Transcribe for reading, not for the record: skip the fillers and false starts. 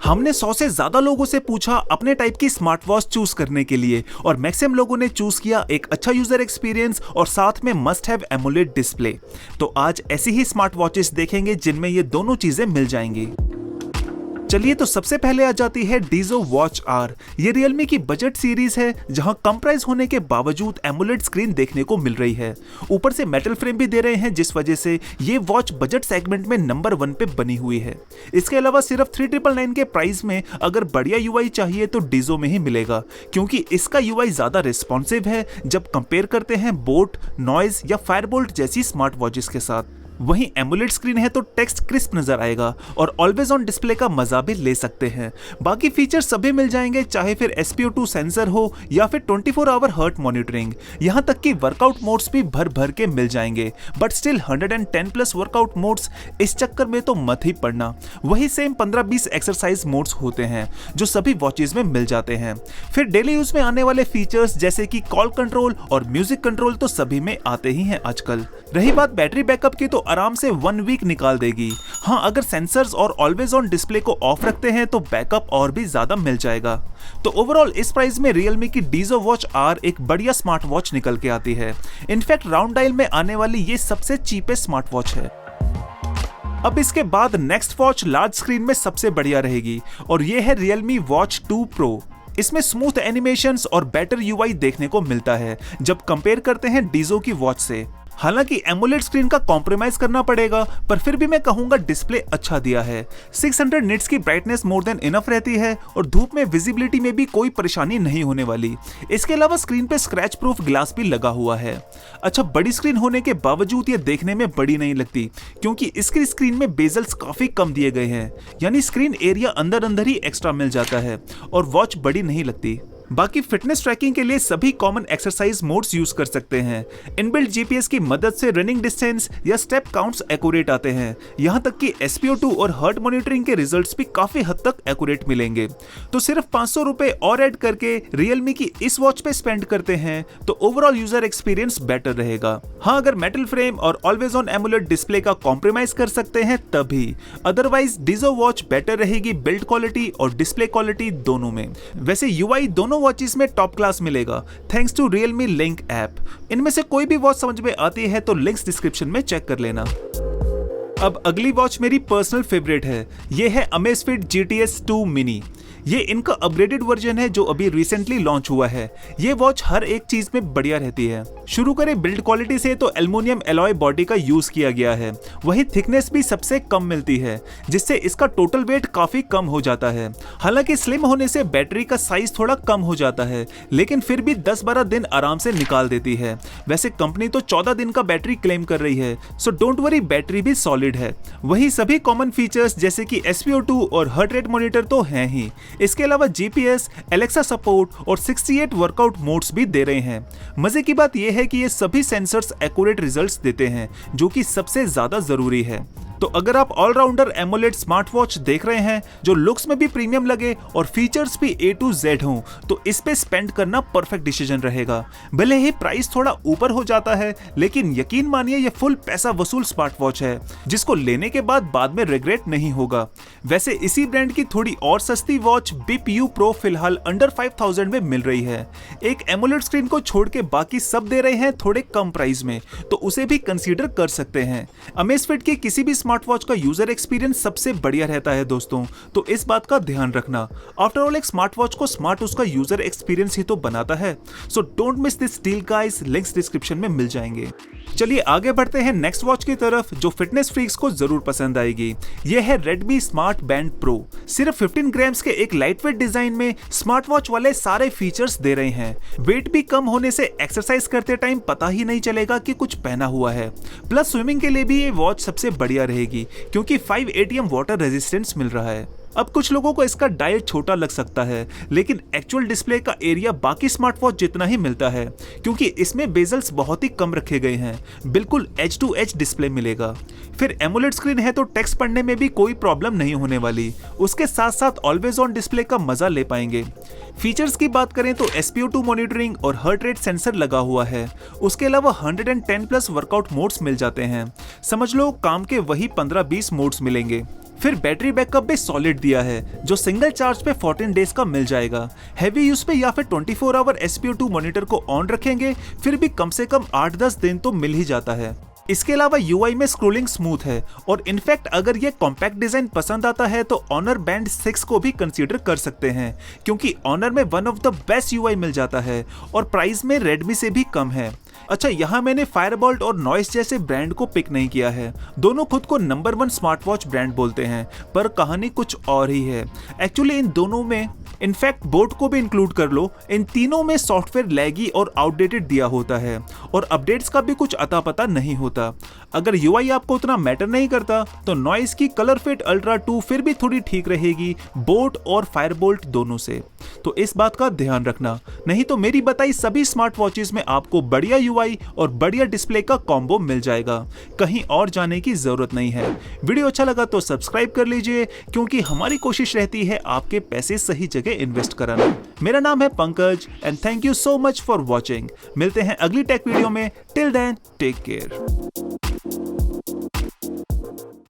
हमने 100 से ज्यादा लोगों से पूछा अपने टाइप की स्मार्ट वॉच चूज करने के लिए और मैक्सिमम लोगों ने चूज किया एक अच्छा यूजर एक्सपीरियंस और साथ में मस्ट हैव एमोलेड डिस्प्ले। तो आज ऐसी ही स्मार्ट वॉचेस देखेंगे जिनमें ये दोनों चीजें मिल जाएंगी। चलिए तो सबसे पहले आ जाती है डीजो वॉच आर। ये रियलमी की बजट सीरीज है जहां कम प्राइस होने के बावजूद एमोलेड स्क्रीन देखने को मिल रही है। ऊपर से मेटल फ्रेम भी दे रहे हैं जिस वजह से ये वॉच बजट सेगमेंट में नंबर 1 पे बनी हुई है। इसके अलावा सिर्फ 3999 के प्राइस में अगर बढ़िया यूआई चाहिए तो डीजो में ही मिलेगा, क्योंकि इसका यूआई ज्यादा रिस्पॉन्सिव है जब कंपेयर करते हैं बोट, नॉइज या फायरबोल्ट जैसी स्मार्ट वॉचेस के साथ। वहीं एमोलेड स्क्रीन है तो टेक्स्ट क्रिस्प नजर आएगा और ऑलवेज ऑन डिस्प्ले का मजा भी ले सकते हैं। बाकी फीचर्स सभी मिल जाएंगे, चाहे फिर SpO2 सेंसर हो या फिर 24 आवर हर्ट मॉनिटरिंग। यहां तक कि वर्कआउट मोड्स भी भर भर के मिल जाएंगे, but still 110 plus workout modes, इस चक्कर में तो मत ही पड़ना। वही सेम 15-20 एक्सरसाइज मोड्स होते हैं जो सभी वॉचेस में मिल जाते हैं। फिर डेली यूज में आने वाले फीचर्स जैसे कि कॉल कंट्रोल और म्यूजिक कंट्रोल तो सभी में आते ही हैं आजकल। रही बात बैटरी बैकअप की तो आराम से 1 वीक निकाल देगी। हाँ, अगर सेंसर्स और ऑलवेज ऑन डिस्प्ले को ऑफ रखते हैं तो बैकअप और भी ज्यादा मिल जाएगा। तो ओवरऑल इस प्राइस में रियलमी की डीजो वॉच आर एक बढ़िया स्मार्ट वॉच निकल के आती है। इनफैक्ट राउंड डायल में आने वाली ये सबसे चीपेस्ट स्मार्ट वॉच है। अब इसके बाद नेक्स्ट वॉच लार्ज स्क्रीन में सबसे बढ़िया रहेगी और ये है रियलमी वॉच 2 प्रो। इसमें स्मूथ एनिमेशंस और बेटर यूआई देखने को मिलता है जब कंपेयर करते हैं डीजो की वॉच से। हालांकि एमोलेड स्क्रीन का कॉम्प्रोमाइज करना पड़ेगा, पर फिर भी मैं कहूंगा डिस्प्ले अच्छा दिया है। 600 निट्स की ब्राइटनेस मोर देन इनफ रहती है और धूप में विजिबिलिटी में भी कोई परेशानी नहीं होने वाली। इसके अलावा स्क्रीन पे स्क्रैच प्रूफ ग्लास भी लगा हुआ है। अच्छा, बड़ी स्क्रीन होने के बावजूद ये देखने में बड़ी नहीं लगती, क्योंकि इसकी स्क्रीन में बेजल्स काफी कम दिए गए हैं, यानी स्क्रीन एरिया अंदर अंदर ही एक्स्ट्रा मिल जाता है और वॉच बड़ी नहीं लगती। बाकी फिटनेस ट्रैकिंग के लिए सभी कॉमन एक्सरसाइज मोड्स यूज कर सकते हैं। इनबिल्ट जीपीएस की मदद से रनिंग डिस्टेंस या स्टेप काउंट्स एक्यूरेट आते हैं। यहां तक कि SpO2 और हर्ट मॉनिटरिंग के रिजल्ट्स भी काफी हद तक एक्यूरेट मिलेंगे। तो सिर्फ 500 रुपए और ऐड करके रियलमी की इस वॉच पे स्पेंड करते हैं तो ओवरऑल यूजर एक्सपीरियंस बेटर रहेगा। हाँ, अगर मेटल फ्रेम और ऑलवेज ऑन एमोलेड डिस्प्ले का कॉम्प्रोमाइज कर सकते हैं तभी, अदरवाइज डीजो वॉच बेटर रहेगी बिल्ड क्वालिटी और डिस्प्ले क्वालिटी दोनों में। वैसे यूआई दोनों वॉचेस में टॉप क्लास मिलेगा thanks to Realme link app. इनमें से कोई भी वॉच समझ में आती है तो लिंक्स डिस्क्रिप्शन में चेक कर लेना। अब अगली वॉच मेरी पर्सनल फेवरेट है। ये है अमेज़फिट GTS 2 मिनी। ये इनका अपग्रेडेड वर्जन है जो अभी रिसेंटली लॉन्च हुआ है। ये वॉच हर एक चीज में बढ़िया रहती है। शुरू करें बिल्ड क्वालिटी से तो एल्युमिनियम एलॉय बॉडी का यूज किया गया है। वही थिकनेस भी सबसे कम मिलती है, जिससे इसका टोटल वेट काफी कम हो जाता है। हालांकि स्लिम होने से बैटरी का साइज थोड़ा कम हो जाता है, लेकिन फिर भी 10-12 दिन आराम से निकाल देती है। वैसे कंपनी तो 14 दिन का बैटरी क्लेम कर रही है, सो डोंट वरी, बैटरी भी सॉलिड है। वही सभी कॉमन फीचर्स जैसे कि SpO2 और हार्ट रेट मॉनिटर तो हैं ही। इसके अलावा GPS, Alexa सपोर्ट और 68 वर्कआउट मोड्स भी दे रहे हैं। मजे की बात यह है कि ये सभी सेंसर्स एक्यूरेट रिजल्ट्स देते हैं, जो कि सबसे ज्यादा जरूरी है। तो अगर आप ऑलराउंडर एमोलेड स्मार्ट वॉच देख रहे हैं जो लुक्स में भी प्रीमियम लगे और फीचर्स भी A to Z हों, तो इस पे स्पेंड करना परफेक्ट डिसीजन रहेगा। भले ही प्राइस थोड़ा ऊपर हो जाता है, लेकिन यकीन मानिए ये फुल पैसा वसूल स्मार्ट वॉच है जिसको लेने के बाद में रिग्रेट नहीं होगा। वैसे इसी ब्रांड की थोड़ी और सस्ती वॉच Bip U Pro फिलहाल अंडर 5000 में मिल रही है। एक एमोलेड स्क्रीन को छोड़ के बाकी सब दे रहे हैं थोड़े कम प्राइस में, तो उसे भी कंसीडर कर सकते हैं। अमेज़फिट की किसी भी स्मार्ट वॉच का यूजर एक्सपीरियंस सबसे बढ़िया रहता है दोस्तों, तो इस बात का ध्यान रखना। आफ्टर ऑल एक स्मार्ट वॉच को स्मार्ट उसका यूजर एक्सपीरियंस ही तो बनाता है। So don't miss this deal guys, links description में मिल जाएंगे। चलिए आगे बढ़ते हैं नेक्स्ट वॉच की तरफ जो फिटनेस फ्रीक्स को जरूर पसंद आएगी। यह है Redmi Smart Band Pro। सिर्फ 15 ग्राम्स के एक लाइटवेट डिजाइन में स्मार्ट वॉच वाले सारे फीचर्स दे रहे हैं। वेट भी कम होने से एक्सरसाइज करते टाइम पता ही नहीं चलेगा कि कुछ पहना हुआ है। प्लस स्विमिंग के लिए भी ये वॉच सबसे बढ़िया रहेगी, क्योंकि 5 ATM वाटर रेजिस्टेंस मिल रहा है। अब कुछ लोगों को इसका डायल छोटा लग सकता है, लेकिन एक्चुअल डिस्प्ले का एरिया बाकी स्मार्ट वॉच जितना ही मिलता है, क्योंकि इसमें बेजल्स बहुत ही कम रखे गए हैं। बिल्कुल एज टू एज डिस्प्ले मिलेगा। फिर एमोलेड स्क्रीन है तो टेक्स्ट पढ़ने में भी कोई प्रॉब्लम नहीं होने वाली। उसके साथ साथ ऑलवेज ऑन डिस्प्ले का मजा ले पाएंगे। फीचर्स की बात करें तो SpO2 मॉनिटरिंग और हार्ट रेट सेंसर लगा हुआ है। उसके अलावा 110 प्लस वर्कआउट मोड्स मिल जाते हैं। समझ लो काम के वही 15-20 मोड्स मिलेंगे। फिर बैटरी बैकअप भी सॉलिड दिया है जो सिंगल चार्ज पे 14 डेज का मिल जाएगा। हैवी यूज पे या फिर 24 आवर SpO2 मॉनिटर को ऑन रखेंगे फिर भी कम से कम 8-10 दिन तो मिल ही जाता है। इसके अलावा UI में स्क्रोलिंग स्मूथ है और इनफैक्ट अगर ये कॉम्पैक्ट डिजाइन पसंद आता है तो Honor Band 6 को भी कंसीडर कर सकते हैं क्योंकि Honor में one of the best UI मिल जाता है और प्राइस में Redmi से भी कम है। अच्छा, यहाँ मैंने फायरबोल्ट और नॉइस जैसे ब्रांड को पिक नहीं किया है। दोनों खुद को नंबर 1 स्मार्ट वॉच ब्रांड बोलते हैं पर कहानी कुछ और ही है। एक्चुअली इन दोनों में इनफैक्ट बोट को भी इंक्लूड कर लो, इन तीनों में सॉफ्टवेयर लैगी और आउटडेटेड दिया होता है और अपडेट्स का भी कुछ अता पता नहीं होता। अगर UI आपको उतना मैटर नहीं करता तो नॉइस की कलर फिट अल्ट्रा 2 फिर भी थोड़ी ठीक रहेगी बोट और फायरबोल्ट दोनों से। तो इस बात का ध्यान रखना, नहीं तो मेरी बताई सभी स्मार्ट वॉचेस में आपको बढ़िया UI और बढ़िया डिस्प्ले का कॉम्बो मिल जाएगा। कहीं और जाने की जरूरत नहीं है। वीडियो अच्छा लगा तो सब्सक्राइब कर लीजिए क्योंकि हमारी कोशिश रहती है आपके पैसे सही जगह इन्वेस्ट कराना। मेरा नाम है Pankaj and thank you so much for watching. मिलते हैं अगली टेक वीडियो में। Till then take care.